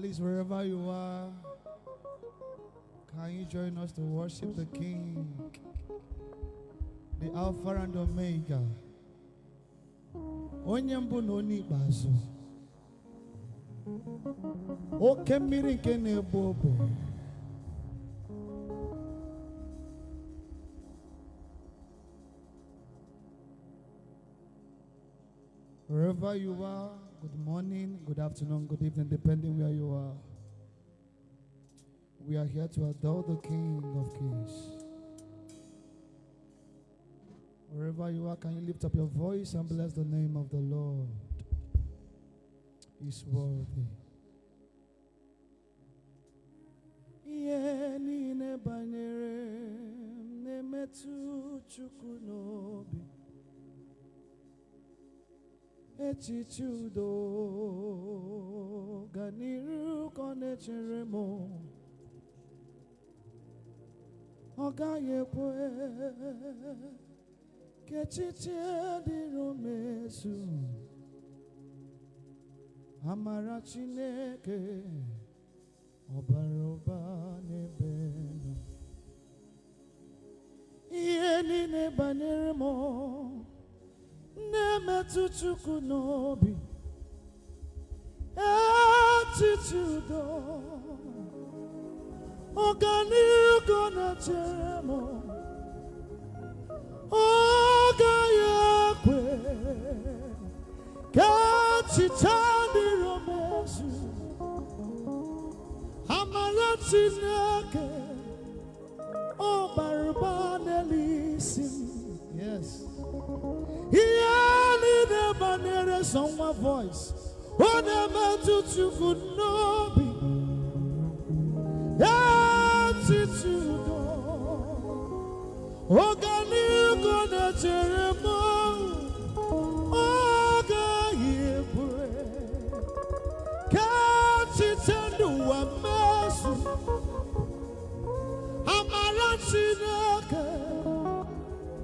Please, wherever you are, can you join us to worship the King, the Alpha and Omega? Onyembu no ni bazo. O kemiri kene bobo. Wherever you are, good morning, good afternoon, good evening, depending where you are. We are here to adore the King of Kings. Wherever you are, can you lift up your voice and bless the name of the Lord? He's worthy. Yeni ne banyere ne metu chukunobi echichudo ganiru konecheremo ogayekwe kechiche diromesu amara Chineke Obaroba nebeno Yeni ne baneremo Nemetu chukunobi Attitude Organico na cheremo Ogayekwe Kachichandi romesu Amara Chineke Obarubanelisim. Yes. Yali de banere song my voice. Onemetu chukunobi. Attitude. Organico na cheremo. Ogayekwe. Kachitendu amesu. Amara Chineke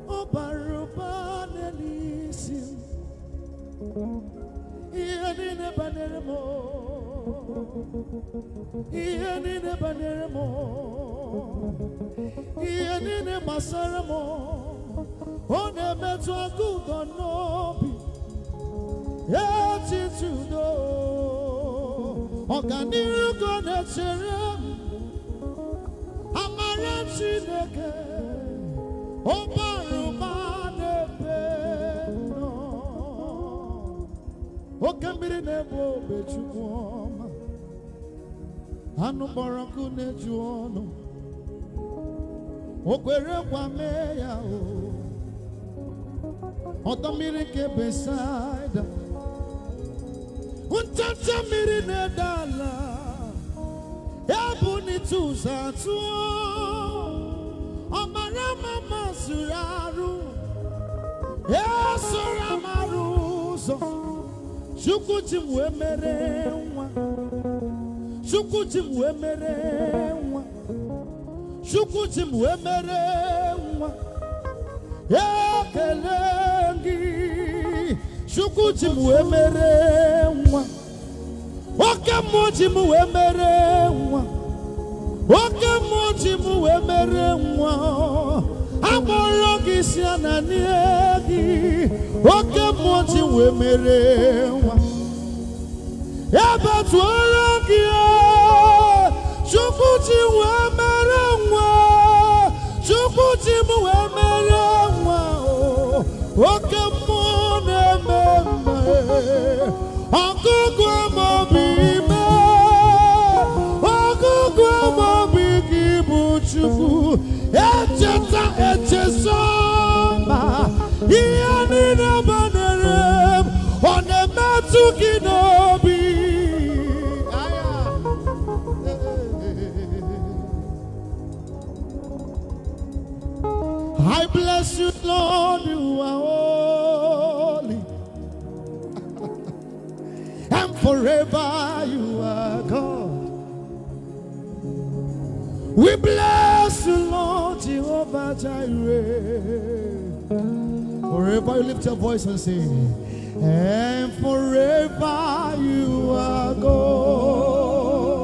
Obarubanelisim. Iyanine baneremo Iyanine baneremo Iyanine masaremo Onemetu agugonobi Attitude Organico na cheremo Amara Chineke Obarubanebeno Okembiri nebo bechukwoma Anu baraku nejuono Okwere kwa meya o Otomiri ke beside Untacha miri nedala Ebuni tuzatu Omarama masuraru Esura maruzo Shukuti mwemerewa Shukuti mwemerewa Shukuti mwemerewa Ekelengi Shukuti mwemerewa Okamoji mwemerewa Okamoji mwemerewa Amorogi siananiegi Okamoji mwemerewa Ebatuorogi Shukuti mwemerewa Shukuti mwemerewa Okamone meme Akugwa mobime Akugwa mobigi buchuku Echeta echesoma Iyanina banerem Onemetu kinobi I bless you, Lord, you are holy. And forever you are God. We bless you, Lord, Jehovah Jireh. Forever you lift your voice and sing. And forever you are God.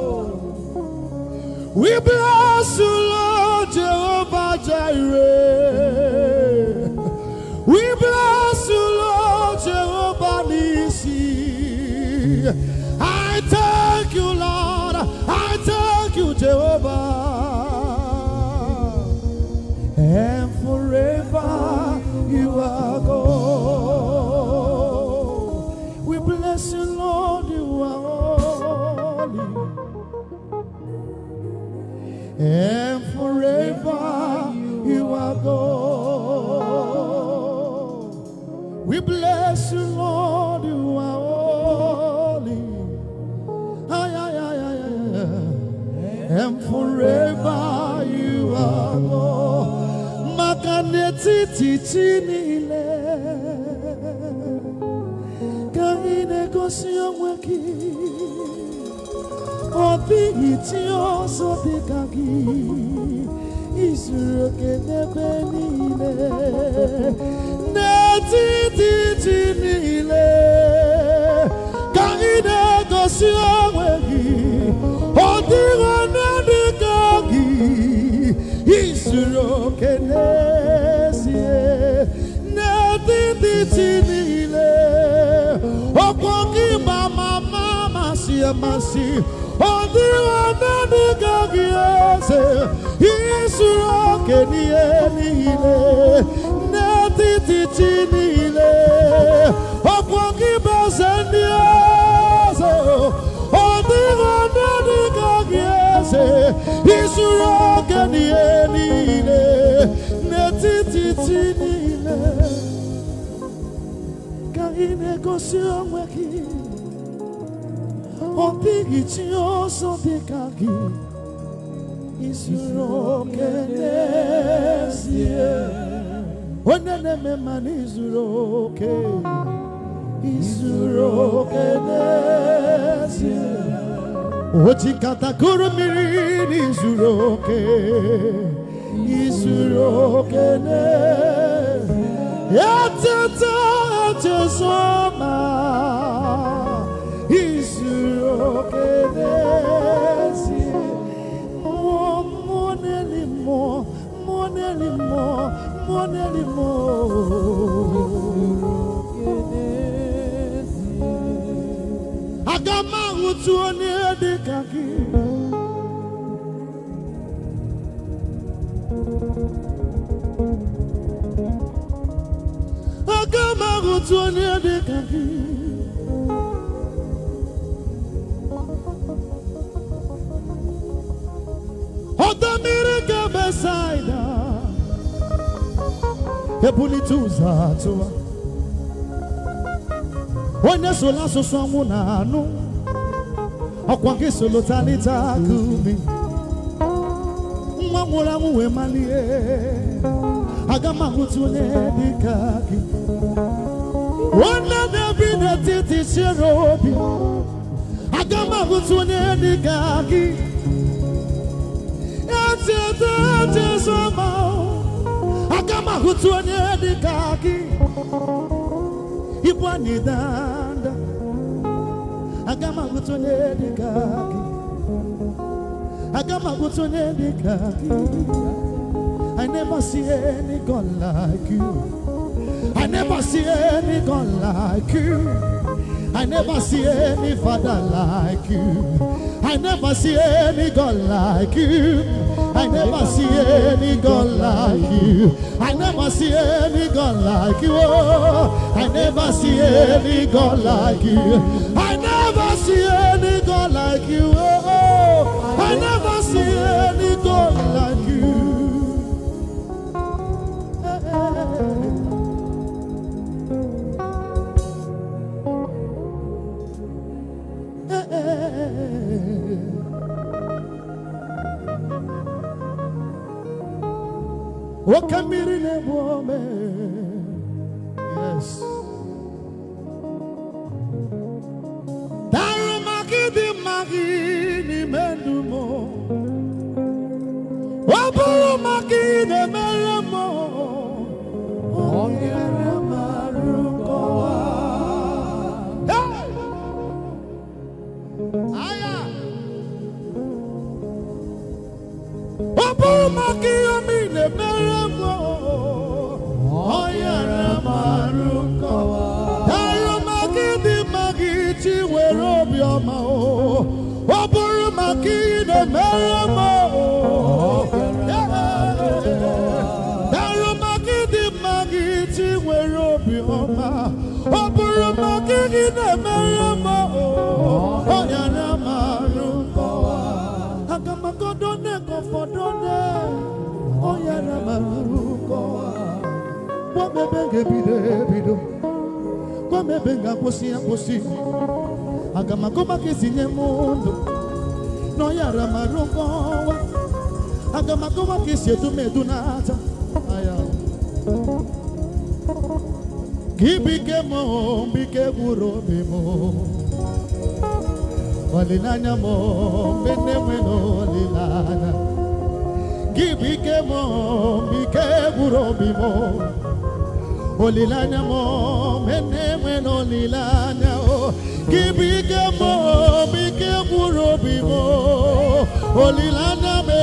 We bless you, Lord Jehovah Jireh. We bless you, Lord Jehovah Nisi. I thank you, Lord. I thank you, Jehovah. And forever you are God. We bless you, Lord. You are holy. And forever you are God. We bless you, Lord, you are holy. And forever you are God. Makaneti tichinile Kangine kosiyong weki Oti itio sote kagi Isuroke nebenile Neti tichinile Kangine kosiyong weki Oti wanani kagi Isuroke nesie Neti tichinile Okwaki mama mama siya masi Odi wanani kagiese Isuroke nienile Neti tichinile Okwaki basendiese Odi wanani kagiese Isuroke nienile Neti tichinile Kangine kosiyong weki Otigi chioso de kagi Isuroke nesie Onene me mani isuroke Isuroke nesie Ochi katakuru mirini isuroke Isuroke nesie Yatata chesoma Isuroke nesie Monelimo Monelimo Monelimo Agama utuone dekaki Agama utuone dekaki Odamireke besaida Ebulituza toa Onye sola soso muna anu Okwange solo talita kumi Mwamura muwe malie Agama hutuone dikaki Wana nebi netiti shirobi Agama hutuone dikaki Agama hutuone dikaki Ibwani danda Agama hutuone dikaki Agama hutuone dikaki I never see any God like you I never see any God like you I never see any father like you I never see any God like you I never see any God like you I never see any God like you oh, I never see any God like you I never see any God like you oh, I never see any God like you Wakamiri woman, yes. Darumaki di magi ni mendumo, waburumaki ni meremo, ongere marukoa. Aya. Oburumaki amine meremo. Oyara marukowa. Darumaki di magiti werobioma. Oburumaki ne meremo. Darumaki di magiti werobioma. Oburumaki ne meremo. Oyara marukowa. Agamagodone kofodone. Oyara marukowa. Wamebenge bido. Wamebenga kosi. Agamakoma kisinye mundo. No yara marukowa. Agamakoma kisietu medunata. Aya. Kibike mo, bike buro bimo. Walinanya mo, bene mweno lilana. Kibike mo, bike buro bimo. Olilana mo, bene mweno lilana. Kibike mo, bike buro bimo. Olilana me.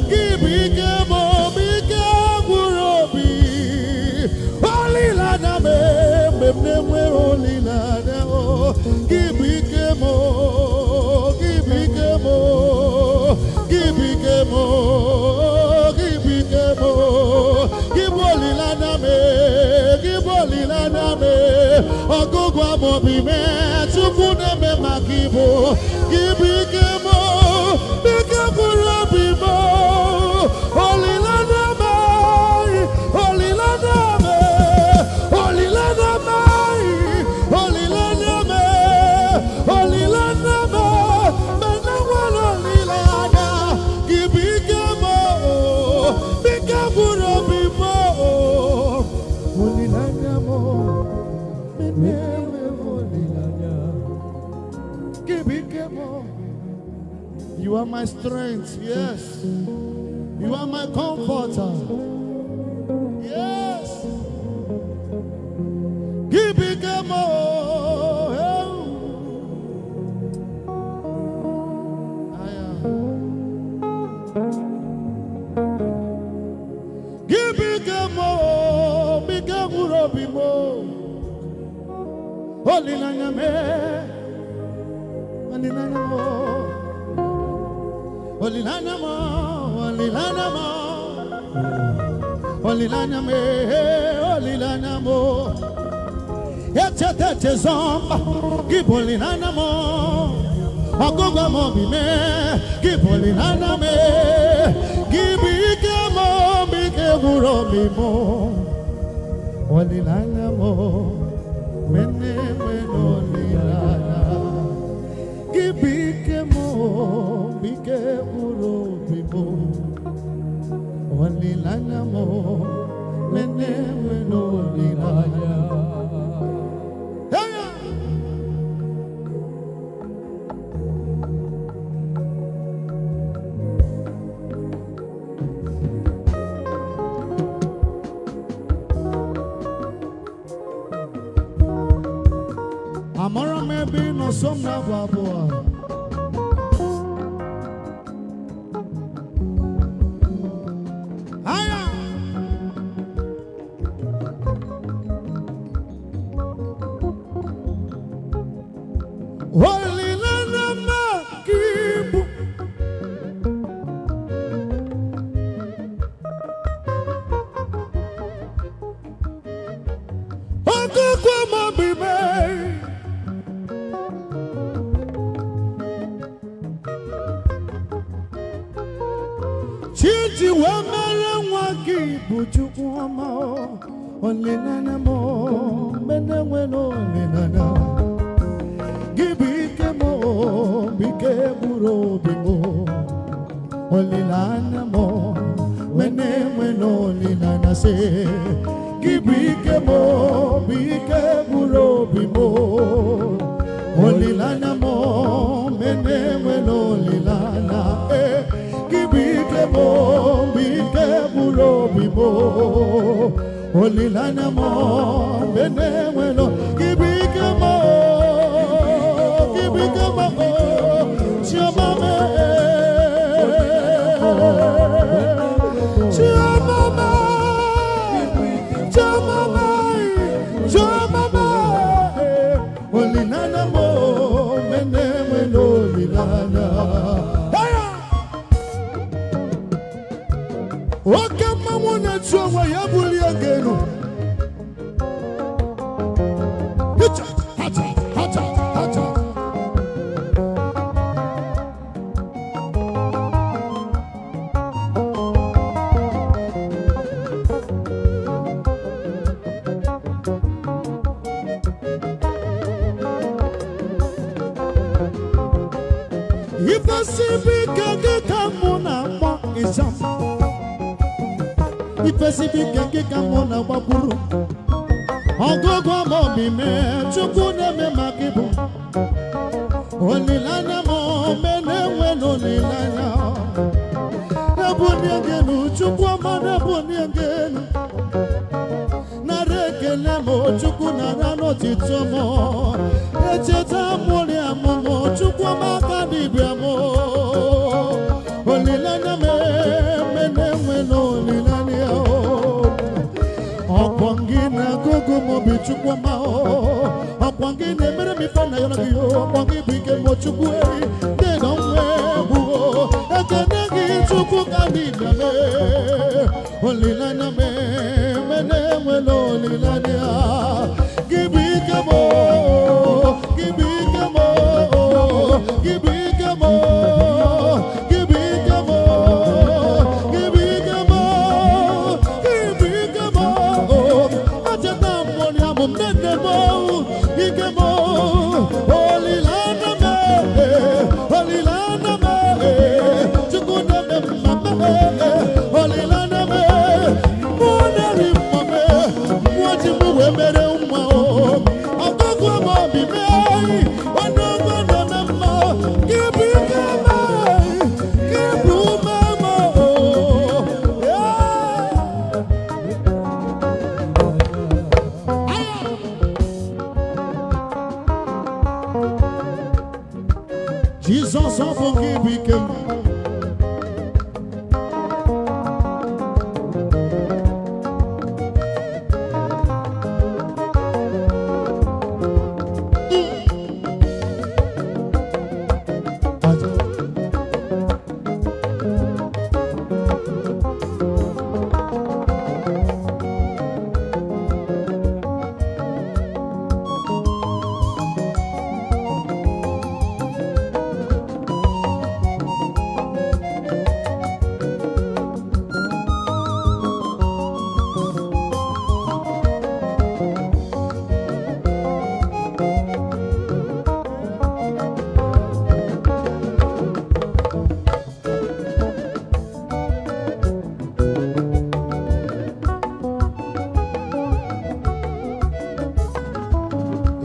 Kibike mo, bike buro bi. Olilana me, bene mweno lilana. Kibike mo. Gibolilana me, ogogwa mo bime, tukune me makibo. Gibike mo, bike buro bimo. Olilana me, menawalo lilana. Gibike mo, bike buro bimo. You are my strength, yes. You are my comforter, yes. Gibigemo, Gibigemo, bigaburo bimo. Olilanya me, olilanya mo. Olilana mo, olilana me, olilana mo. Ete zomba, gibolilana mo. Ogogo mo bime, gibolilana me. Gibike mo, bike buro bimo. Olilana mo, mene olilana. Gibike mo. Bike buro bimo, olilana mo, mene mweno lilana. Amara maybe no some na babo. Chiti wa mara waki buchu ama olilana mo mene weno olilana. Gibike mo bike buro bimo. Olilana mo mene weno olilana se. Gibike mo bike buro bimo. Olilana mo mene weno olilana. Gibike mo bike buro bimo. Olilana mo mene weno. Gibike mo Chiyamame Ifesibi keke kamuna ma isam. Ifesibi keke kamuna baburu. Ogogo mo bime chukune me makibu. Olilana mo mene weno lilana. Nabuni angenu chukwa ma nabuni angenu. Narekele mo chukuna rano titomo. Echeta moli amomo chukwa makadibia mo. Olilana me mene weno lilania. Okwangina gogo mo bichukwa mao. Okwangina mere mi fana yonagiyo. Okwangi bike mo chukwe. Dega mwebuo. Ekenegi chukwu kadibia me. Olilana me mene weno lilania. Gibike mo. Gibike mo. Gibike mo. Gibike mo. Gibike mo. Gibike mo. Acheta moni amu mene mo. Ike mo. Olilana me. Olilana me. Chukune me mama. Olilana me. Moneri mame. Mwaji muwe mere umao. Akoko mo bime. Onogo no mama. Gibike mo. Gibume mo. Jesus of Gibike mo.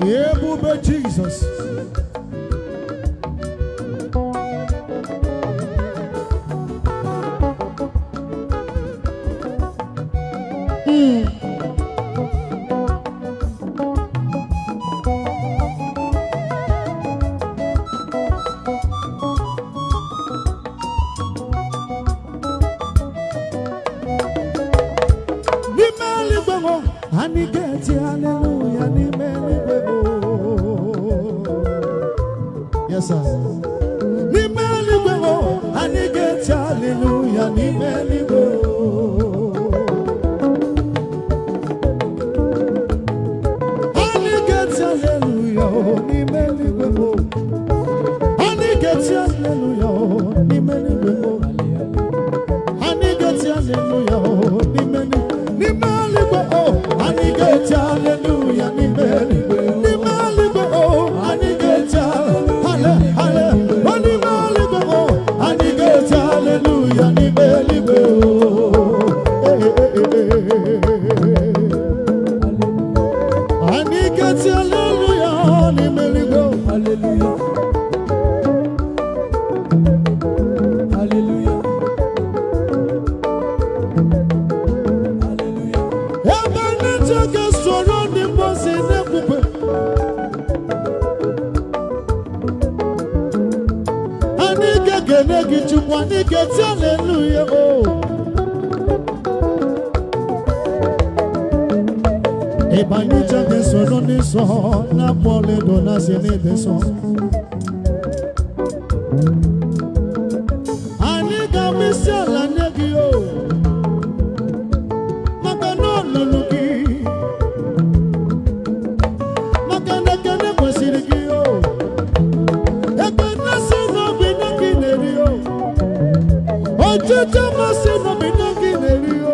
Yeah, Bube Jesus. Yes, sir. Hallelujah, na pole dona sene beso. Aniga misala negio. Makano luluki. Makana kene kwasirigio. Ekana seno binaki nerio. Ojeja maseno binaki nerio.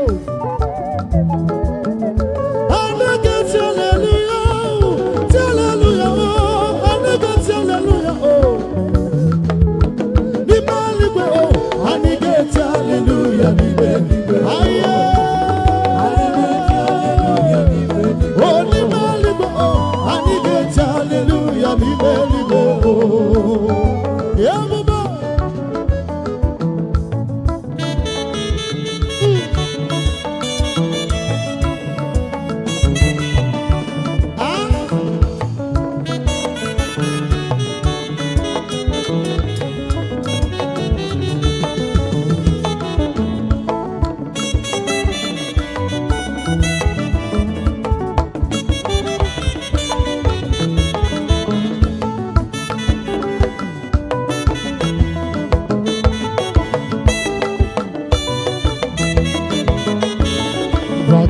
ya n'ime eluigwe ebube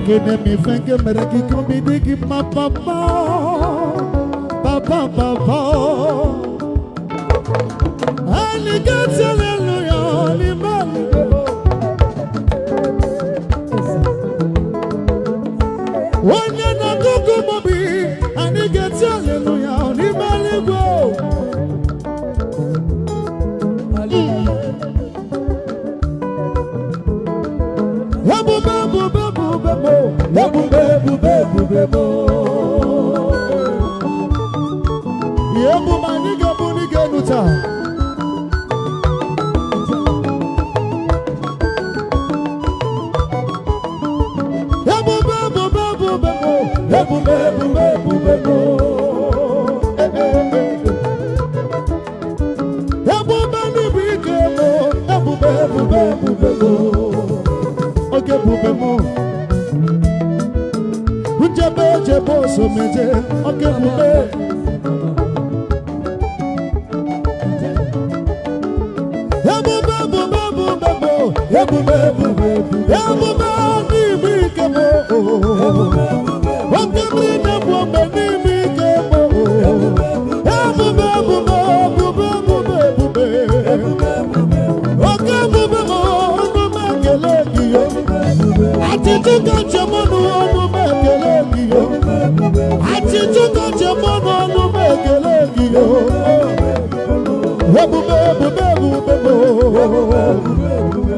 Kene mi fenge mereki komi digi ma papa papa papa Alligator hallelujah ni mali Wanya na kuku mobi Alligator hallelujah ni mali go Yebu maniga buniga nuta Yebu bebu bebu bebu Yebu bebu bebu bebu Yebu bani bigemo Yebu bebu bebu bebu Oke bubemo Unjebe jebo someje Oke bube Yebu bebu bebu bebu Yebu bebu bebu Yebu bani bigemo Oke brine mwome ni bigemo Yebu bebu bebu bebu bebu Oke bubemo Onu mekele giyo Atituka chemonu onu mekele giyo Atituka chemonu onu mekele giyo Yebu bebu bebu bebu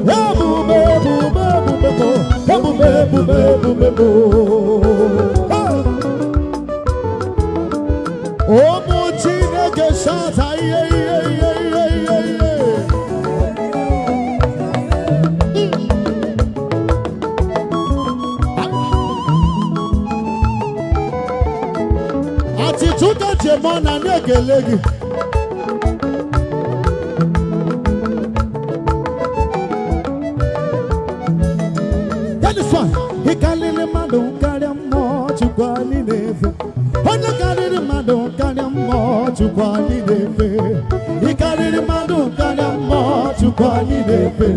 Yebu bebu bebu bebu Yebu bebu bebu bebu Omu Chineke shata ye ye ye ye ye ye Atituka chemona negelegi He kalili madu kaya mo chukwani nefe. Ona kalili madu kaya mo chukwani nefe. He kalili madu kaya mo chukwani nefe.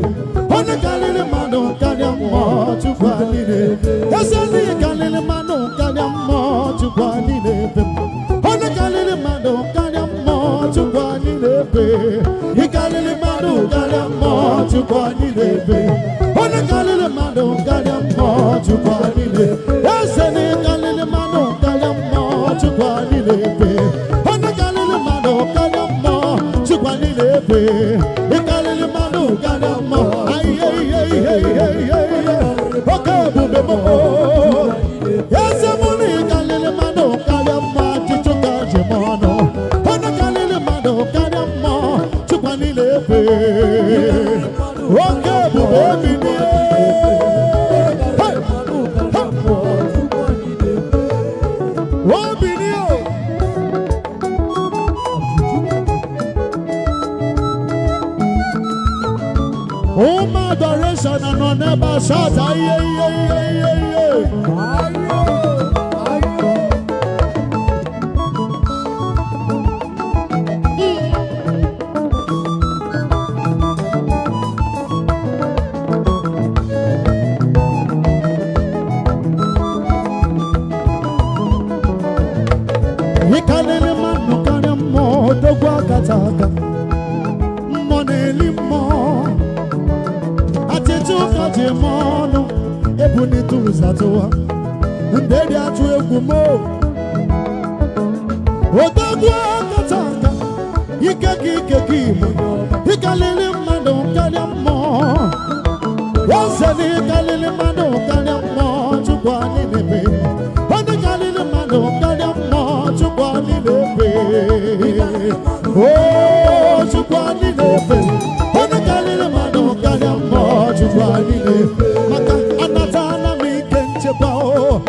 Ona kalili madu kaya mo chukwani nefe. Yasali kalili madu kaya mo chukwani nefe. Ona kalili madu kaya mo chukwani nefe. He kalili madu kaya mo chukwani nefe. Ona kalili madu kaya mo chukwani nefe. Yasali kalili madu kaya mo chukwani nefe. Ona kalili madu kaya mo chukwani nefe. He kalili madu kaya mo ay ay ay ay ay ay. Okay bube mo. Yasamuni kalili madu kaya mo chichuka jimono. Ona kalili madu kaya mo chukwani nefe. Okay bube bini. Oh, my adoration and on never shout. He kalele manu kanya mo dogwa kataka moneli mo atichuka jemono ebuni tuzatoa ndedi atu egumo odogwa kataka ikeki mo he kalele manu kanya mo wasani kalele manu kanya mo chukwa ni nebe. Chukwani lepe. Oh, Chukwani nefe. Ona kalile mano kanyamo Chukwani nefe. Maka anatana mikencheba o.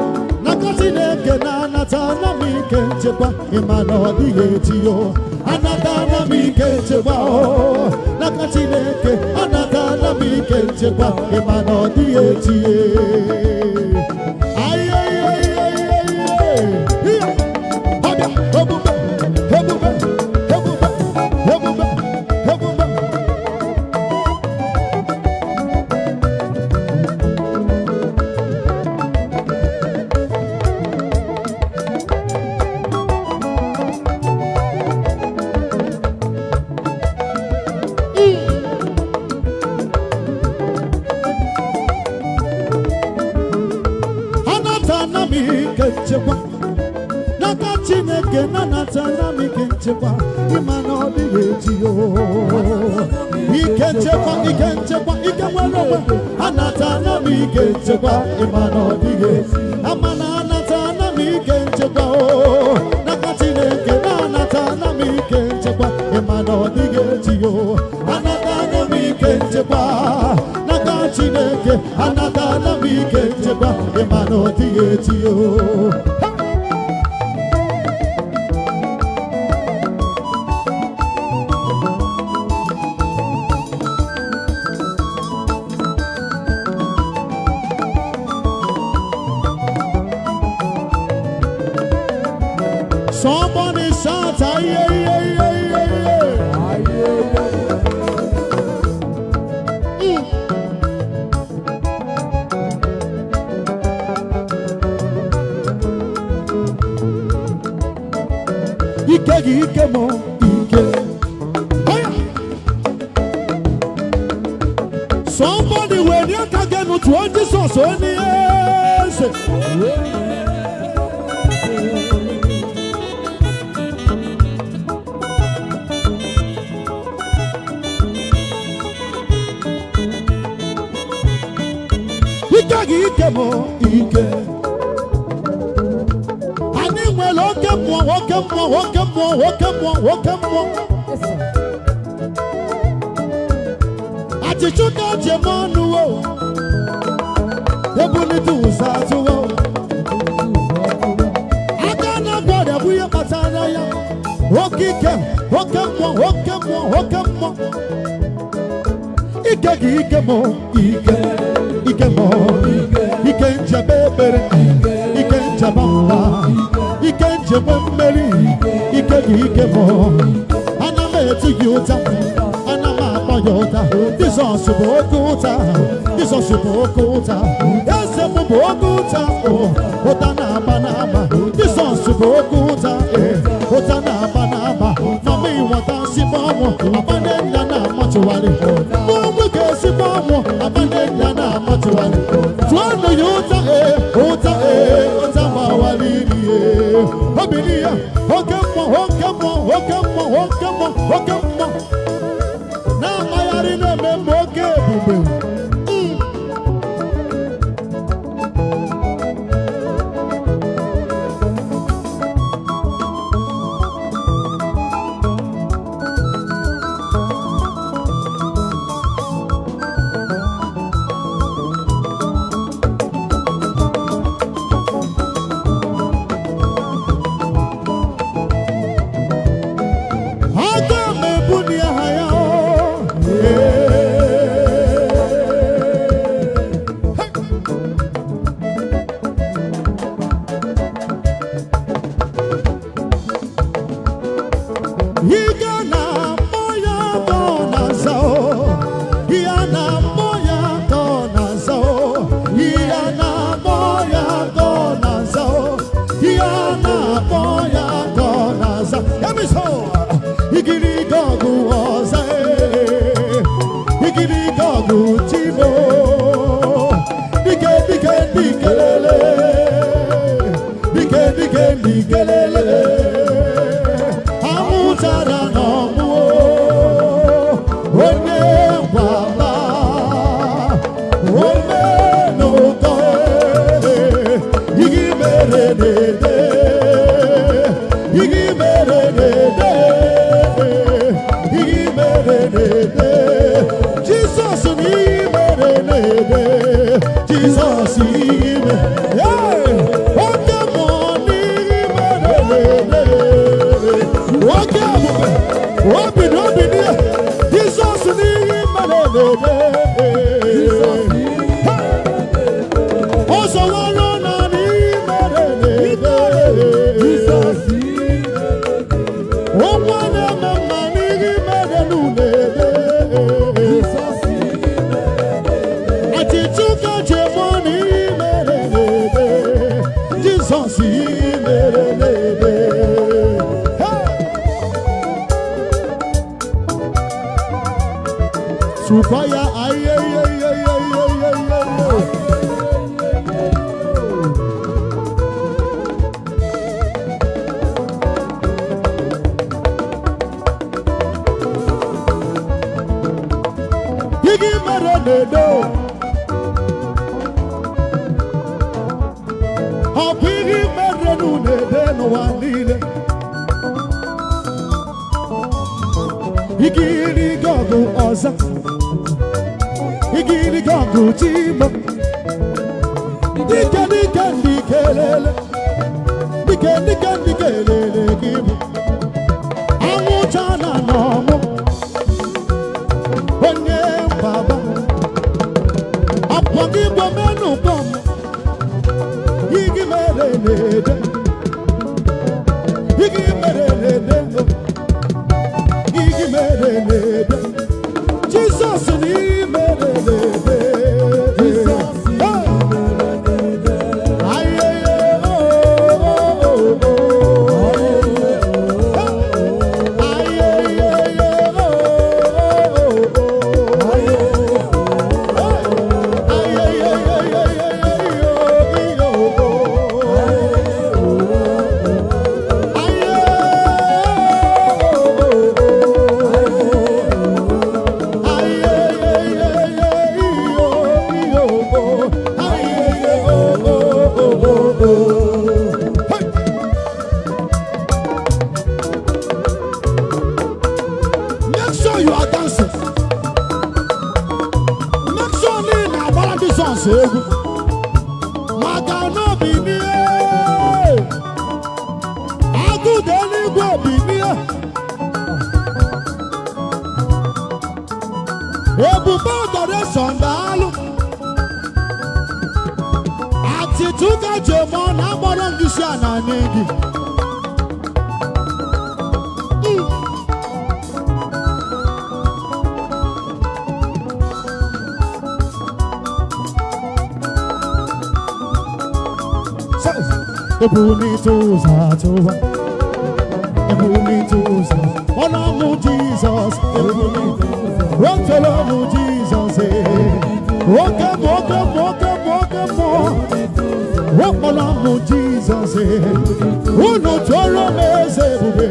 Nakatineke na anatana mikencheba. Imano dietio. Anatana mikencheba o. Nakatineke anatana mikencheba. Imano dietie. Somebody shout, aye, aye, aye, Ike mo, Ike. Somebody when you can get no 20 sauce on the Ike mo, Ike. Atichuka jemonu wo. Ebuni tu satu wo. Agana gwada buya matana ya. Okike, okemo. Ike mo, Ike mo, Ike njabebere, Ike njabamba, Ike njabemmeri, Ike mo. Aname tu yuta, anama boyota. This on subokuta, this on subokuta. Yes, subokuta, otana banama. This on subokuta, otana banama. Mami wata sibamu, abanenda na matuwali. Mungu kesi bamu, abanenda na matuwali. Tuano yuta ota mawali. Obilia, okemo. Na mayari ne me moke bube. You give me Oh, one of my money, I did you got your money, Jesus, Supaya, Igiri gogo oza, igiri gogo chimo, dike dikelele, dikelele kibu. Amuchana nomo, onye baba, apwagi bomenu bom, igi merelede, igi merelede. Jesus ni merelede. Jesus ni merelede. Aye oh oh oh. Aye oh oh. Make sure you are dancing. Make sure you are balancing songs. Magano binie, agu deli go binie. Ebu badore sondalu. Ati tuka jemo na bodo ngisi ananyegi. Ebuni tuza, ebuni tuza, olamu Jesus, ebuni tuza, olamu Jesus, olamu Jesus, uno toro mezebube,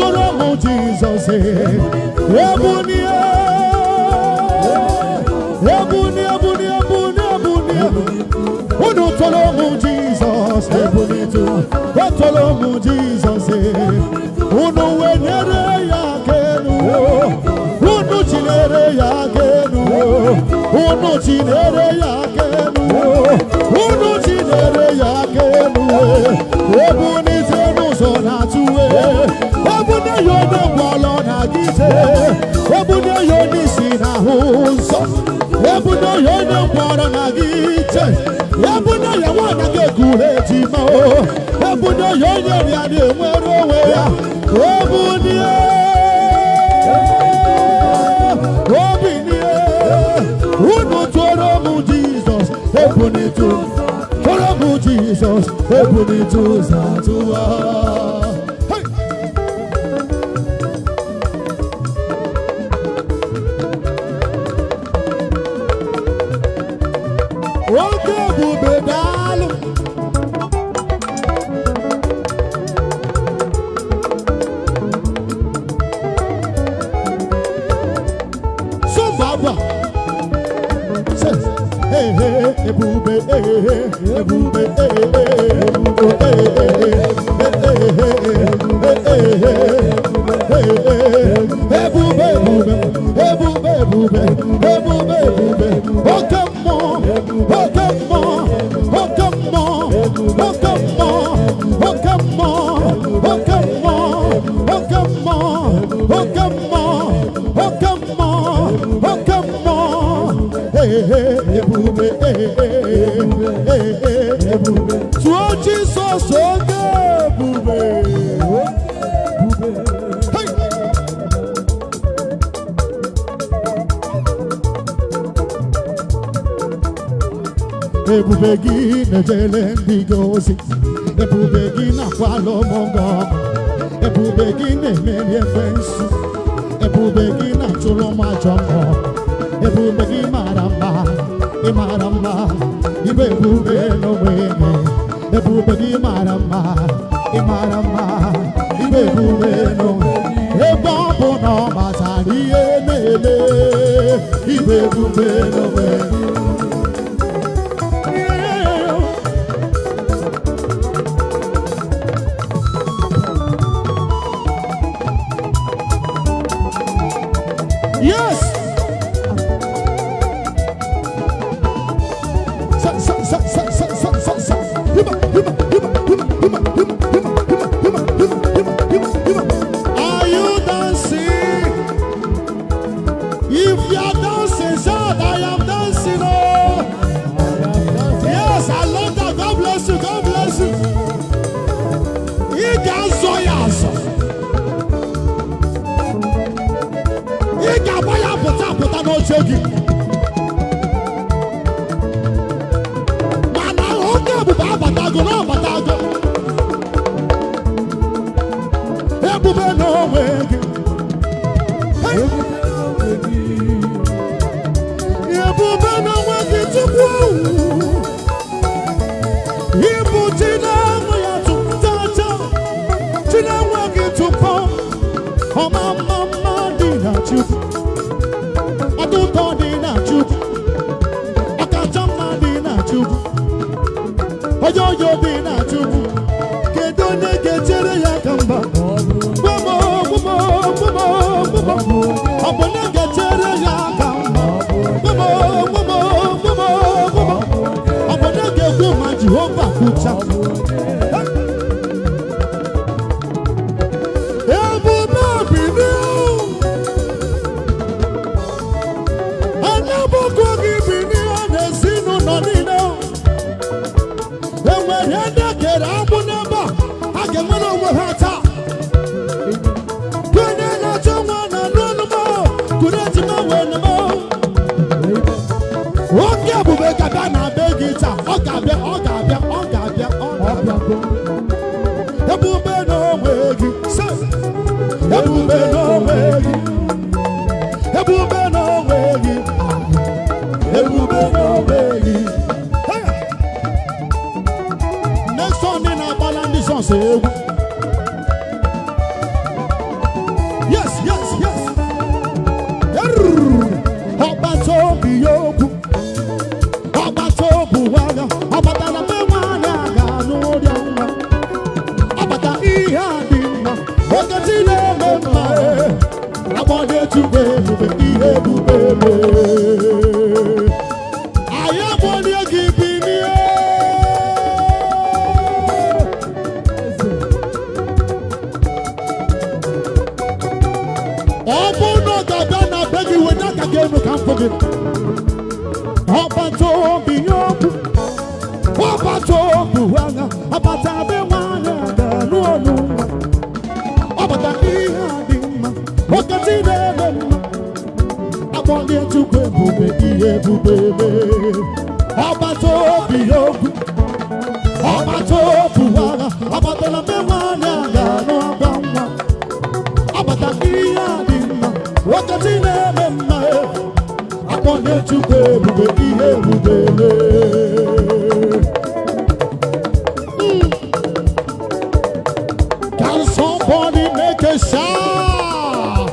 olamu Jesus, ebuni. Uno tolomu Jesus, tolomu Jesus, uno wenere ya kenu, uno chinere ya kenu, uno chinere ya kenu, uno chinere ya kenu, ebuni tenu zona tuwe, ebuni yone walo na gite, ebuni yoni sina hunso, ebuni yone walo na gite. Ebuna ya wana gekule jimo, ebuna yonye riade mwero wea, obunie, obinie, uno toro mu Jesus, ebuni tu, toro mu Jesus, ebuni tu zatua. Okay, bube dalu. So baba. Hey hey, bube, hey bube, Jesus, so good, ebube gị na-ejele ndị gị ozi, ebube gị na-akwala ụmụngọ, ebube gị na-emeri ekwensu, ebube gị na-achụrụ m ajọ mmụọ, ebube gị mara mma, ị mara mma, ibe ebube n'onwe gị, ebube gị mara mma, ị mara mma, ibe ebube n'onwe gị, ebe ọ bụ na ọ gbasara ihe na-eme, ibe ebube n'onwe gị. Yes. Are you dancing? If you are dancing, shout, I am dancing. Oh. Yes, I love that. God bless you. God bless you. You guys saw yourself. You got boy put no joking. Man, I hope you have batago, no batago. Ebube no way. Ebube no way to go. Ibu tina moya to tata. Tina way to come. Oh mama dina chup. Atuto dina chup. Akachama dina chup. Oyoyo dina chup. Kedone kechere ya kamba. Bobo. Abone kechere ya kamba. Bobo. Abone kekuma Jehovah kucha. Next one in our balance, this one say, yes. Obato biyoku, obato buwaga, obata na mewana ga no diamba, obata iya dimba, okati le memma, abode tube ihe bubebe. Ayabode gibini. No can forget. Obato biyoku, obato buwaga, obata bewana ga no numa, obata iya dimma, okati le memma, abode tukwe bube ihe bubebe. Obato biyoku, obato buwaga, obata la bewana ga no abamba, obata iya dimma, okati le memma. Abone tukwe bube ihe bubebe. Can somebody make a shout?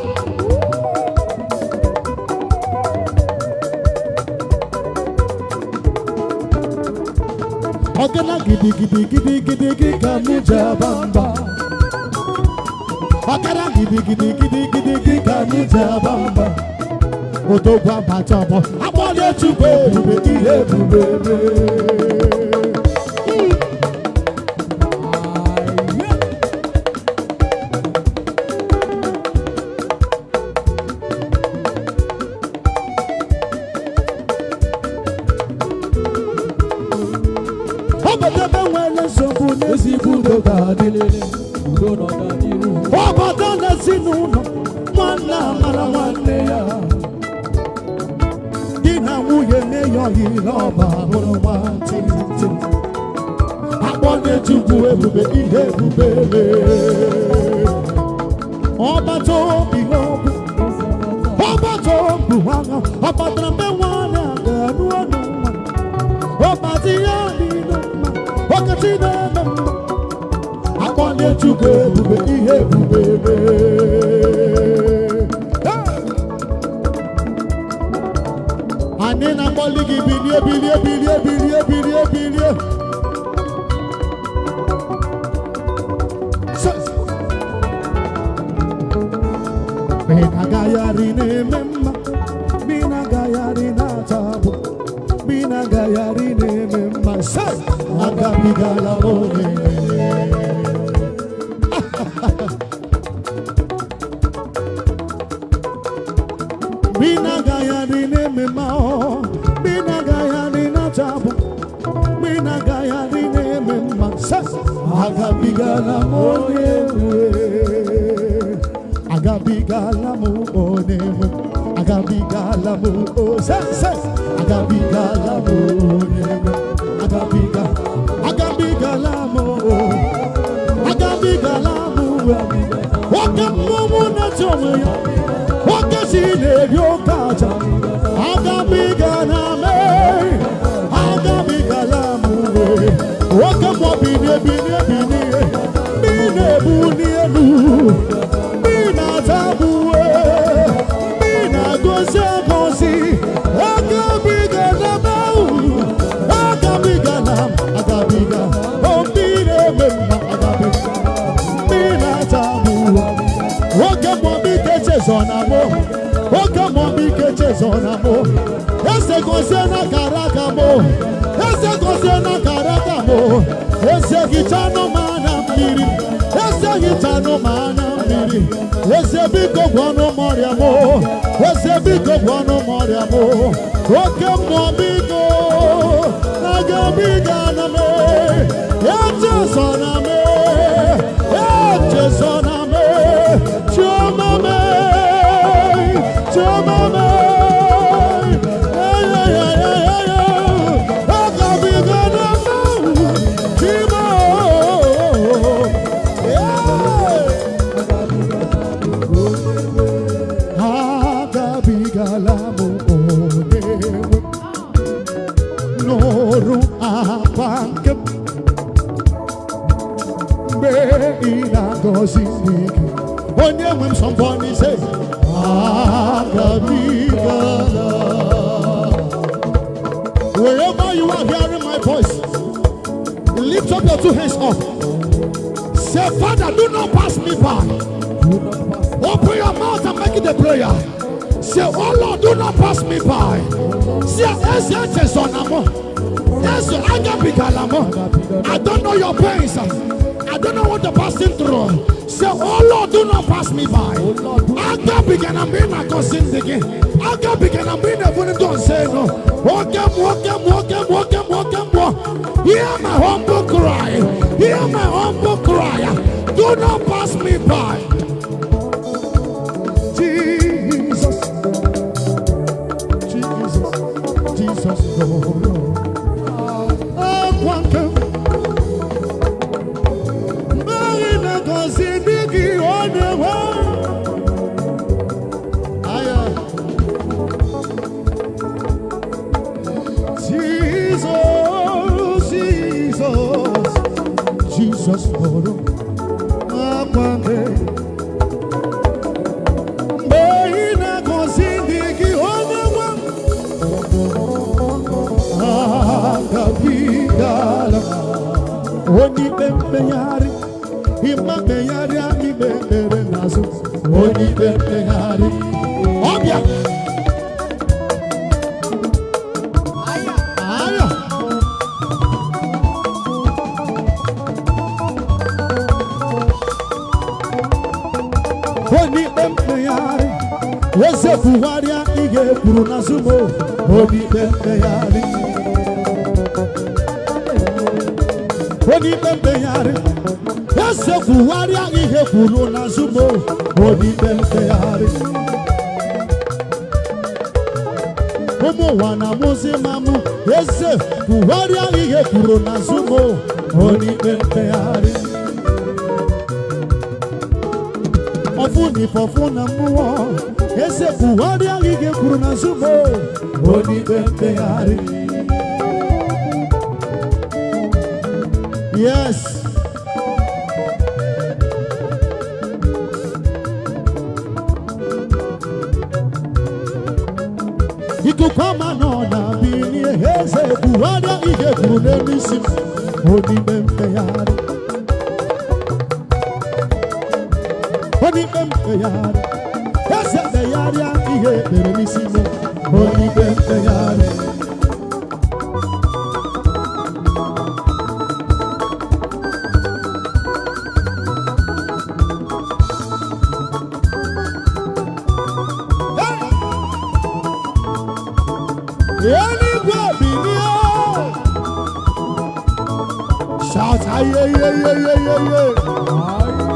Ogana gidi kamuja bamba. Ogana gidi kamuja bamba. Otogwa batobo, abode tukwe bube ihe bubebe. Obadebe nwele nsogbu n'ezigbo udo ga-adịlịlị, udo n'ọganiru. Obodo n'ezinụlọ, nwanne amara nwanne ya. na nwunye na-eyoghị n'ọba hụrụ nwantịntị akpọnye Chukwu ebube ihe ebube ọbata obi n'ọbụ ọbata obi nwanyị ọbatara mgbe nwaanyị aga n'ọnụ nwa ọbata ya niile mma ọkachi na-eme mma akpọnye Chukwu ebube ihe ebube anyị na-akpọli gị bilie bilie bilie bilie bilie bilie Mina gayari na-eme mma Mina gayari na-atabụ Mina gayari na-eme mma agabigala onye Mina gayari na-eme mma Mina gayari na-atabụ Mina gayari na-eme mma agabigala onye Agabigalamu onemu, agabigalamu ose, agabigalamu onemu, agabigalamu, agabigalamu. Oke mumu na chomeya, oke sine yokaja, agabigalame, agabigalamu. Oke mo bine bine bine, bine bunielu. Zonamo, ese gozena karakamo, ese gozena karakamo, ese gitano mana miri, ese gitano mana miri, ese biko guano moriamo, ese biko guano moriamo, oke mwabiko, nagabiga name, eche soname, chumame, chumame. When somebody says, wherever you are hearing my voice, lift up your two hands up. Say, Father, do not pass me by. Open your mouth and make it a prayer. Say, oh Lord, do not pass me by. Say, I don't know your pains. I don't know what you're passing through. Say, oh Lord, do not pass me by. I can't begin and be my cousin again. I can't begin and be the one don't say no. Walk. Hear my humble cry. Hear my humble cry. Do not pass me by. Jesus, Lord. Jesus, Lord, Fuwaria ige puruna sumo Oni bembeyari Ese fuwaria ige puruna sumo Oni bembeyari Umu wana muzi mamu eze buhari ihe kwuru na zumo onipe mpegharị ọfụni fọfụ na mmụọ eze buhari ihe kwuru na zumo onipe mpegharị. Yes. Ikukama nona bini heze buhada ige kune misim Oni bempeyari Oni bempeyari Heze beyari ige kune misim Oni bempeyari. Shout, aye, aye, aye, aye, aye.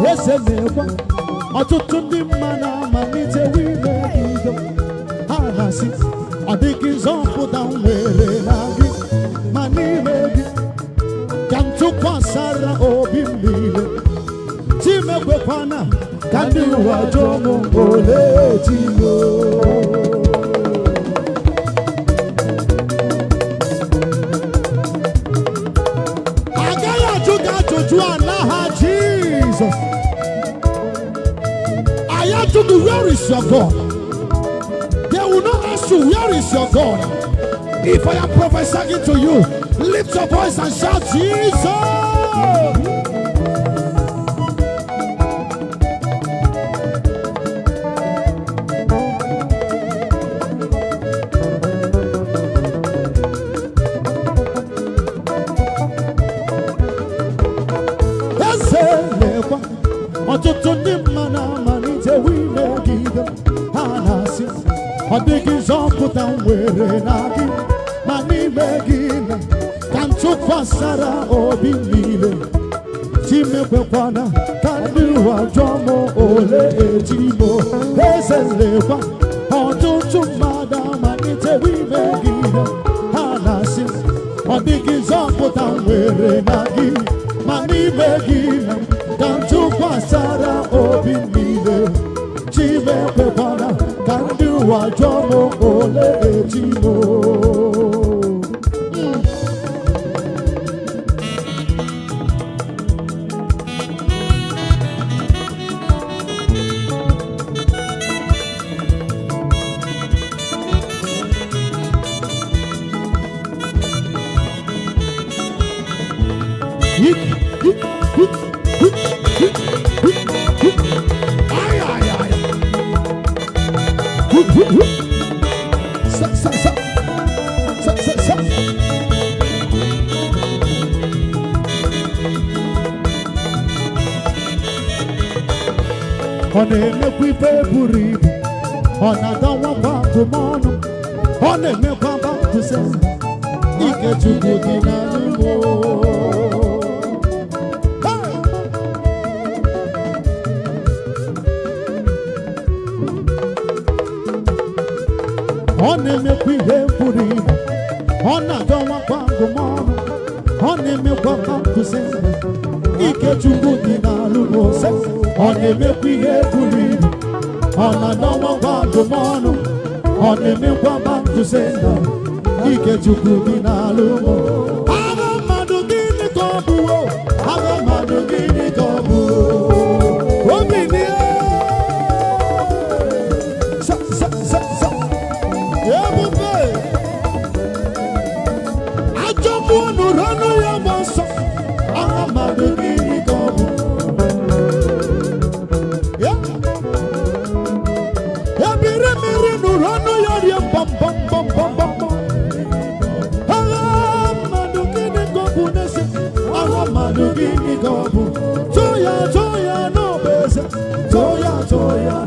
Yes, emewa. Ọtụtụ ndị mmadụ amalite wime ido. Ha na-asị, ọ dịghị nzọpụta nwere na gị, ma n'ime gị ka m tụkwasara obi m niile. Timekwana ka ndị ụwa jụọ m olee Timo. Jesus. I have to do, where is your God? They will not ask you, where is your God? If I am prophesying to you, lift your voice and shout, Jesus. Ọtụtụ ndị mmadụ amalite wime gide ha na-asị ọ dịghị nzọpụta nwere na gị, ma n'ime gị na ka m tụkwasara obi niile. Timekwana ka ndị ụwa jụọ m olee Timo. Eze lekwa ọtụtụ mmadụ amalite wime gide ha na-asị ọ dịghị nzọpụta nwere na gị, ma n'ime gị na ka m tụkwasara obi niile. Timekwana ka ndị ụwa jụọ m olee Timo. Ọ na-emekwa ife buru ibu, ọ na-adọwakwa agụmọnụ, ọ na-emekwa baptise ike Chukwu dị n'alụmọ. Ọ na-emekwa ihe buru ibu, ọ na-adọwakwa agụmọnụ, ọ na-emekwa baptise ike Chukwu dị n'alụmọ. Ọ na-emekwa ihe buru ibu, ọ na-adọwakwa agụmọnụ, ọ na-emekwa baptise ike Chukwu dị n'alụmọ. Agha mmadụ gịnị ka ọ bụ? Agha mmadụ gịnị ka ọ bụ? Obi nie ebube ajọ mmụọ nụrụ ọnụ ya gba ọsọ. Agha mmadụ gịnị ka ọ bụ? Ebiri mmiri nụrụ ọnụ ya rie mbọmbọmbọmbọmbọ. Agha mmadụ gịnị ka ọ bụ n'ezi? Agha mmadụ gịnị ka ọ bụ? Tụọ ya n'ọbụ eze, tụọ ya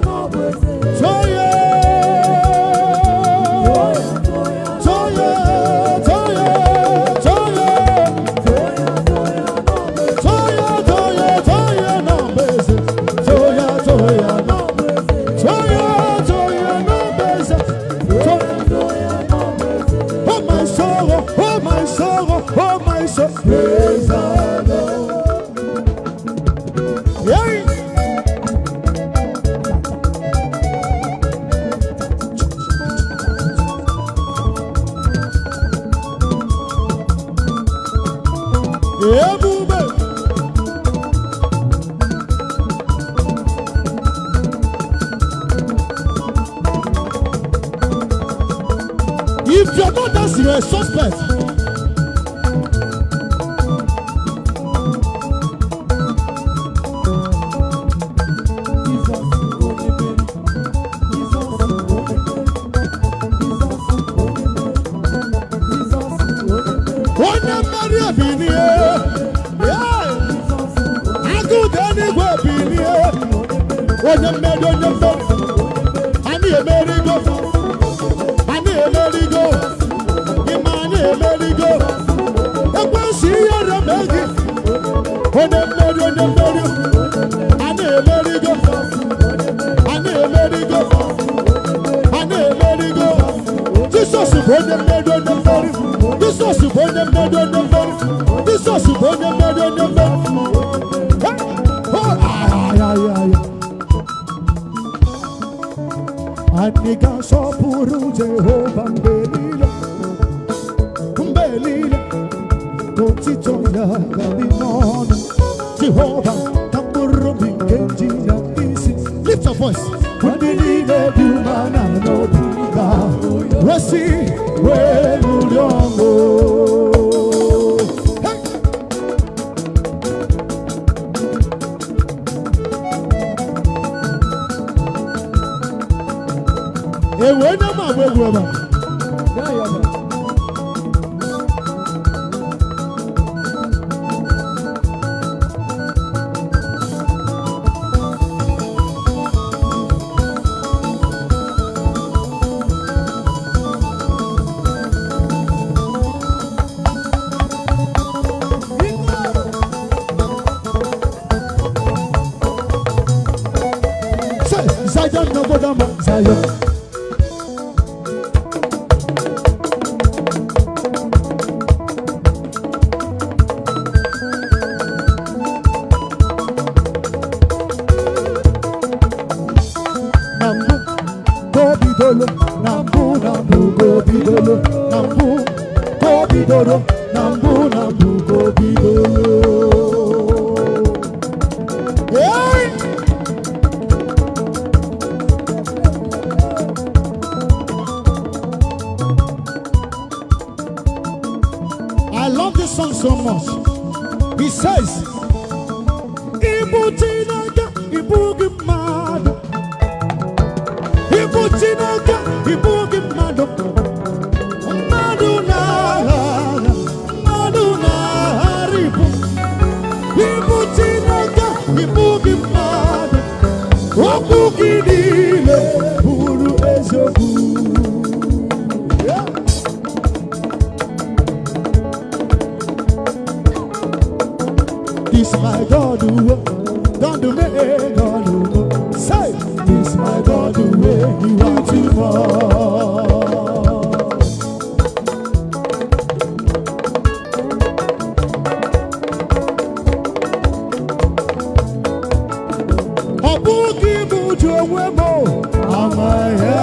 n'ọbụ eze, tụọ ya soul, oh my soul, praise the Lord. Yeah. Yeah, movement. If you're not dancing, you're a suspect. Aniga sopuru Jehovah mbelile, mbelile, kotitoya kabinono. Jehovah tamburo mingenji ya isi. Lift your voice. Mbelile dumana no biga, wasi weluliongo. Ewe na ma wewe ba. Ya ya ba. Zion no bodama Zion. Nambu, go bidolo, nambu, go bidolo, nambu, go bidolo. I love this song so much. He says, Ibutinaga, Ibugimado. Ibutinaga, Ibugimado. Maduna, Haribu. Ibutinaga, Ibugimado. Wabugidile, Buru Ezobu. This my God who don't do me, God who say, this my God who you want to fall. Obuki mujo wemo, amaya.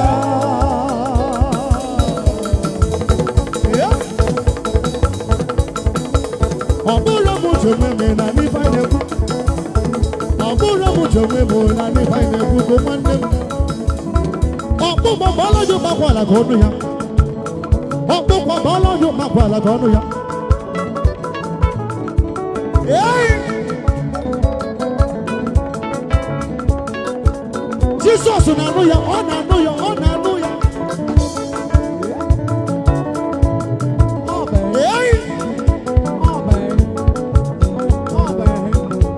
Obura mujo meme na ni faineku. Obura mujo meme na ni faineku ko manem. Obu mo bolojo makwala gonu ya. Obu ko bolojo makwala gonu ya. Jesus na no ya, ona no ya, ona no ya.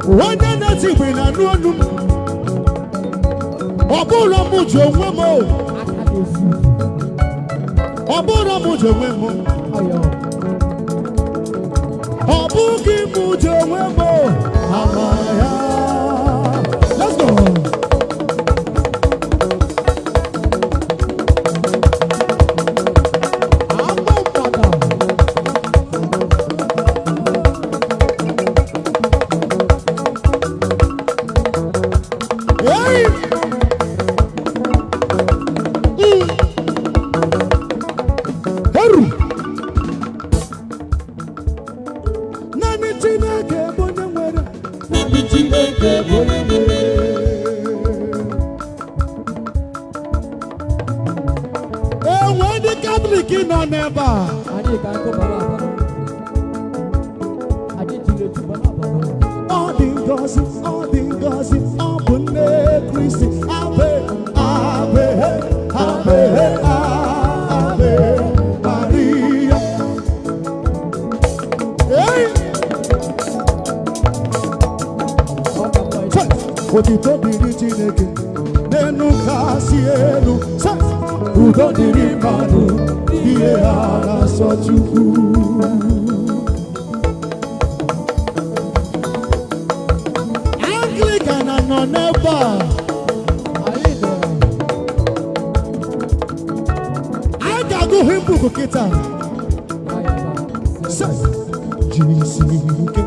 One day we na no no. Obura mujo wemo. Obura mujo wemo. Obuki mujo wemo. Amaya. Let's go. Chineke bonye nwere. Naanị Chineke bonye nwere. Enwe ndị Katọlik nọ n'ebe a. Anyị ka nkụ baba baba. Anyị jiri etu baba baba. Ọ dị ngọzi, ọ dị ngọzi, ọ bụ nne Kristi. Ave, ave, ave, ave Maria. Hey! Otito dịrị Chineke n'elu kasị elu. Udo dịrị mmadụ ihe ha na-asọ Chukwu. Anglican nọ n'ebe a. Anyị dere. Anyị ga-agụ Hibru kịta. Jisike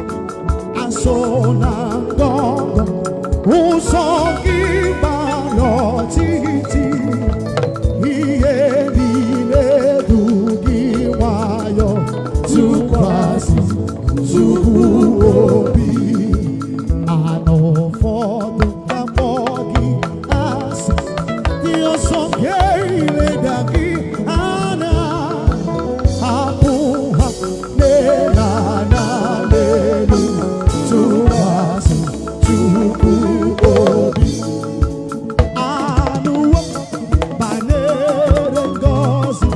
asọ na ngọngọ ụzọ gị gbara ọtịtị. Ihe niile bụ gị nwayọ tụkwasị Chukwu obi. Anụ ụfọdụ ga-akpọ gị asị, dị ọsọ ga-eleda gị anya. Hapụ ha n'elu anya n'elu tụkwasị Chukwu obi. Anụwo banyere ngọzi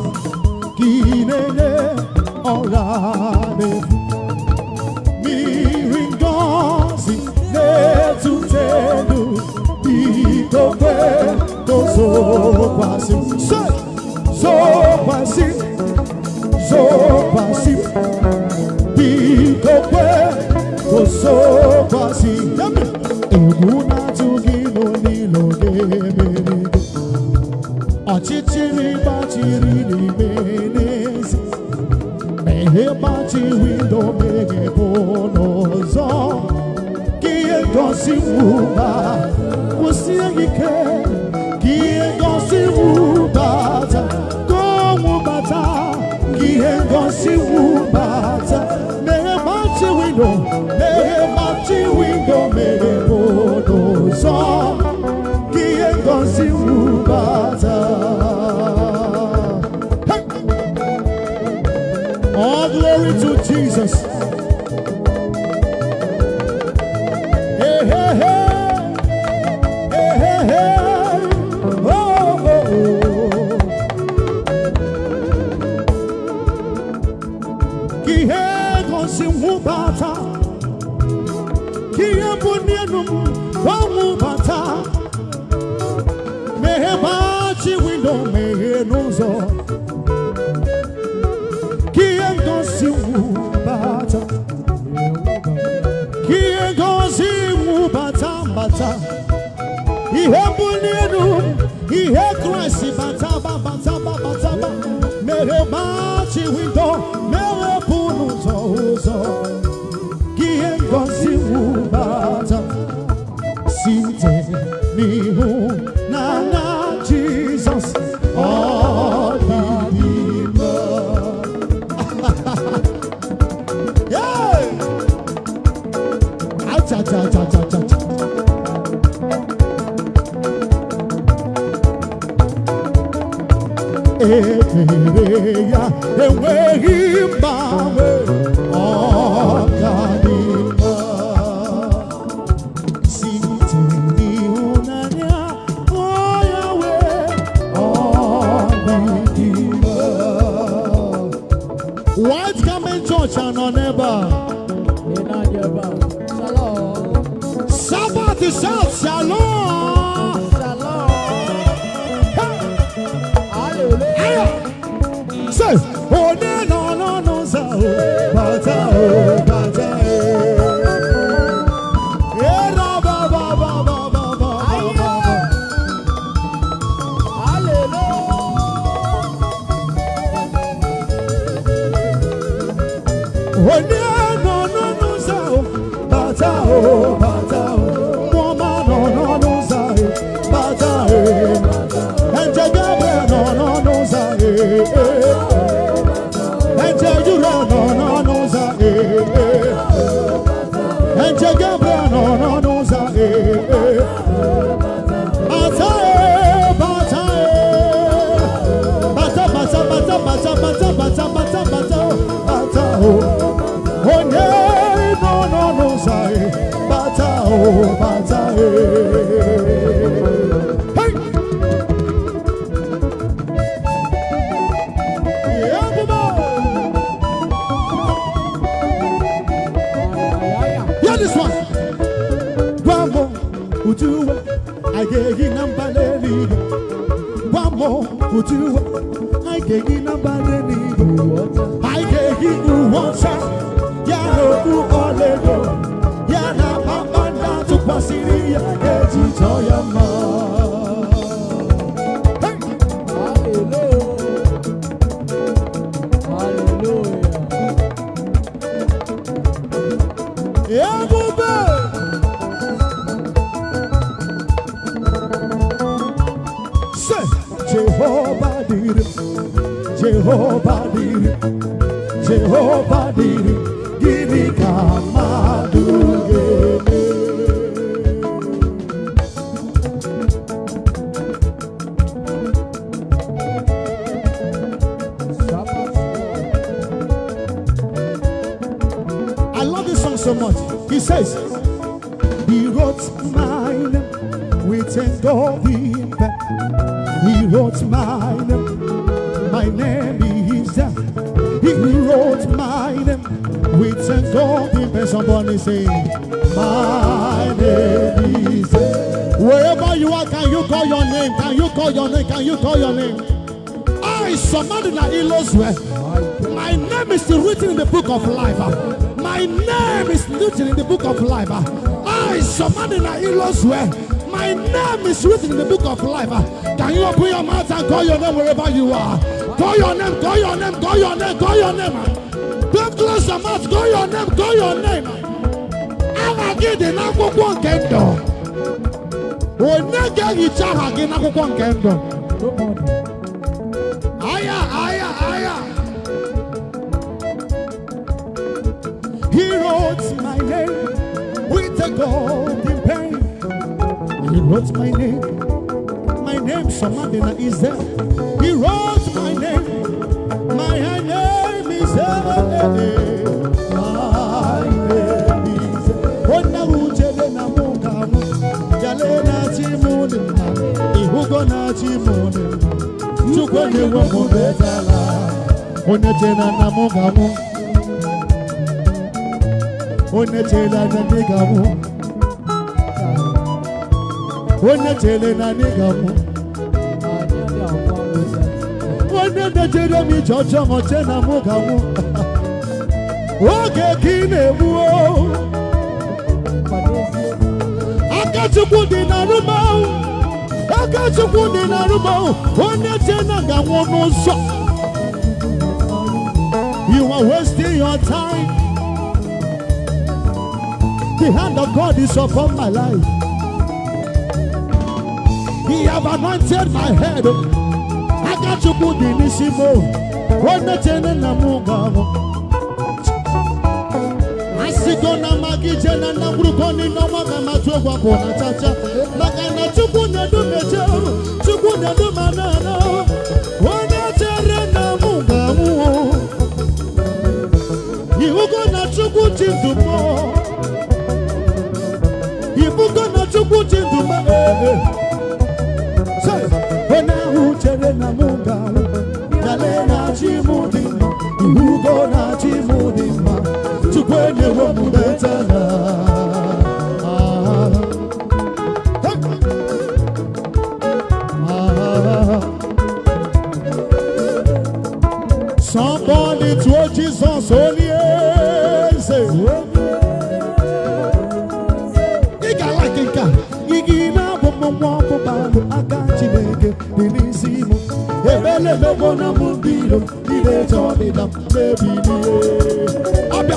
gị na-enye ọra n'efu. Mmiri ngọzi na-etute elu, biko kwe zokwasị m. Zokwasị, zokwasị, biko kwe zokwasị. Egwu na-atụ gị n'olilo ga-emeri. Ọchịchịrị gbachiri n'ime n'ezi. Meghe gbachi windo, meghe ụlọ ọzọ. Ka ihe ngosi wụba kwụsie ike. Ka ihe ngosi wụbata, ka ọnwụ bata. Ka ihe ngosi wụbata. Meghe gbachi windo, meghe gbachi windo, meghe ụlọ ọzọ. Ka ihe ngosi wụbata. All glory to Jesus. Hey, hey, hey. Hey, hey, hey. Oh, oh, oh. Kihe gosi wubata. Kihe bunyenum wa wubata. Mehe bachi window, mehe nuzo. Kihe gosi wubata. Kihe gosi wubata bata. Ihe bunyenum, ihe Christ bata bata bata ba. Mehe bachi window, mehe punuzo uzo. Kihe gosi wubata. Site n'ihu na Jesus. All the cha cha cha cha cha cha. Ekereya enweghị mgbanwe ọganihu. Site n'ịhụnanya onye nwe ọdịdịmma. White Garment Church anọ n'ebe a. Sabbath is out, shalom. Shalom. Hallelujah. Say, oh no no no no, bata bata. Yeah, ba ba ba ba ba ba ba. Hallelujah. Oh no no no no, bata bata. Mama no no no no, bata. And Jagabe no no no no. And you no no no no. Jehovah Jireh. Hey! Yeah, hear this one. One more, Ujuwa, I gave you number lady. One more, Ujuwa, I gave you number lady. I gave you water. Yano Olego. Yana Pamanda to Pasiri, I gave you Toyama. Jehovah did it, Jehovah did it, Jehovah did it, Gini Kamadu I love this song so much. He says, he wrote mine with a golden pen. He wrote my name is there. He wrote my name with a golden pen. Somebody say, my name is there. Wherever you are, can you call your name? Can you call your name? Can you call your name? I, somebody that knows where. My name is written in the book of life. My name is written in the book of life. I, somebody that knows where. My name is written in the book of life. Can you open your mouth and call your name wherever you are? Call your name, call your name, call your name, call your name. Don't close your mouth, call your name, call your name. I'm going to get one candle. When you get each other, get one candle. Aya, aya, aya. He wrote my name with a golden pen. He wrote my name. My name, somebody is there. He wrote my name. My name is there. My name is there. Ona ujele na mungamu. Jale na chimune. Ihugo na chimune. Chukwane wa mubetala. Ona chena na mungamu. Ona chela na nigamu. One tele na nigamu, one de tele mi jojo mo tena mugamu. Oge kine buo, akachukundi na rumo, akachukundi na rumo. One tena gamu no so. You are wasting your time. The hand of God is upon my life. He have anointed my head. I got to put in this imo. When the tenant namunga, I sit on a magician and a brukoni no magamatu wapona chacha. Magana to put a dumejo, to put a dumanano. When the tenant namunga, you gonna to put into more. You gonna to put into my. Ona uchele na mungalo, yale na chimudima, ugo na chimudima, chukwenye wo mubetana. Somebody told Jesus only. Ika like ika, igina bomo balo akanchileke dinisimo. Ebele mebona mubilo, ile jodi dam lebili. Obya.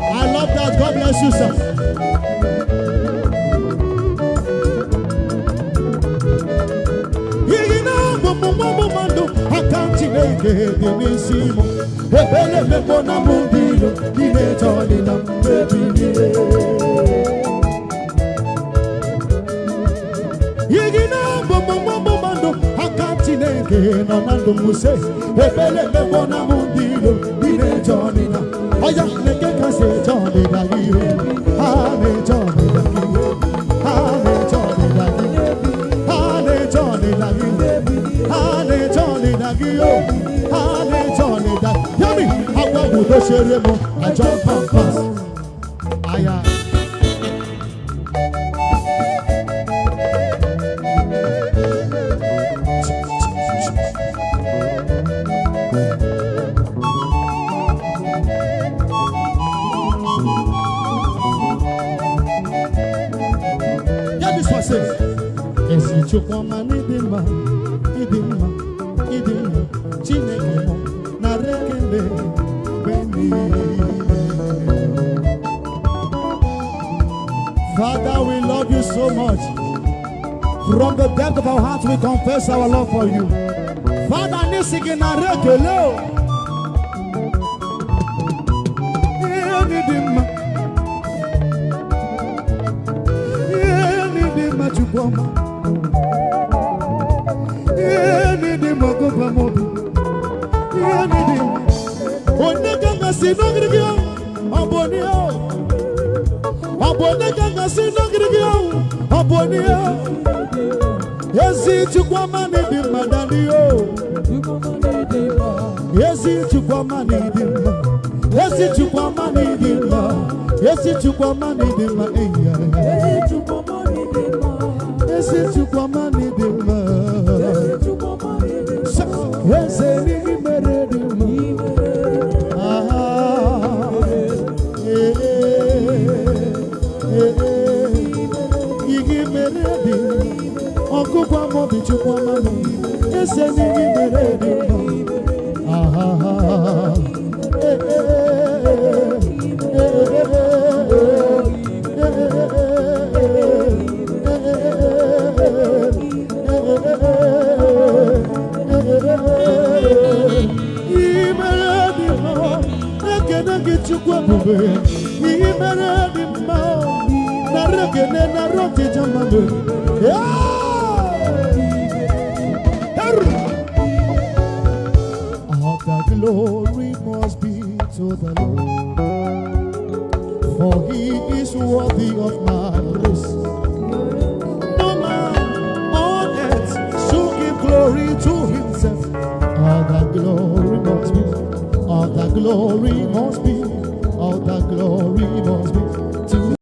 I love that. God bless you, sir. Ebele mebona mubilo, ile jodi dam lebili. Yigina bomo mando akantineke nonando muse ebele mebona mundilo ine jonina oya neke kase joni dagio ane joni dagio ane joni dagio ane joni dagio ane joni dagio ane joni dagio yami awa budo seremo I jump and pass aya Chukwana nidima, idima, idima, chineke mo na rekele beni. Father, we love you so much. From the depth of our hearts, we confess our love for you. Father, nisiki na rekele. Idima, idima chukwana. All the glory must be to the Lord, for he is worthy of my praise. No man on earth should give glory to himself. All the glory must be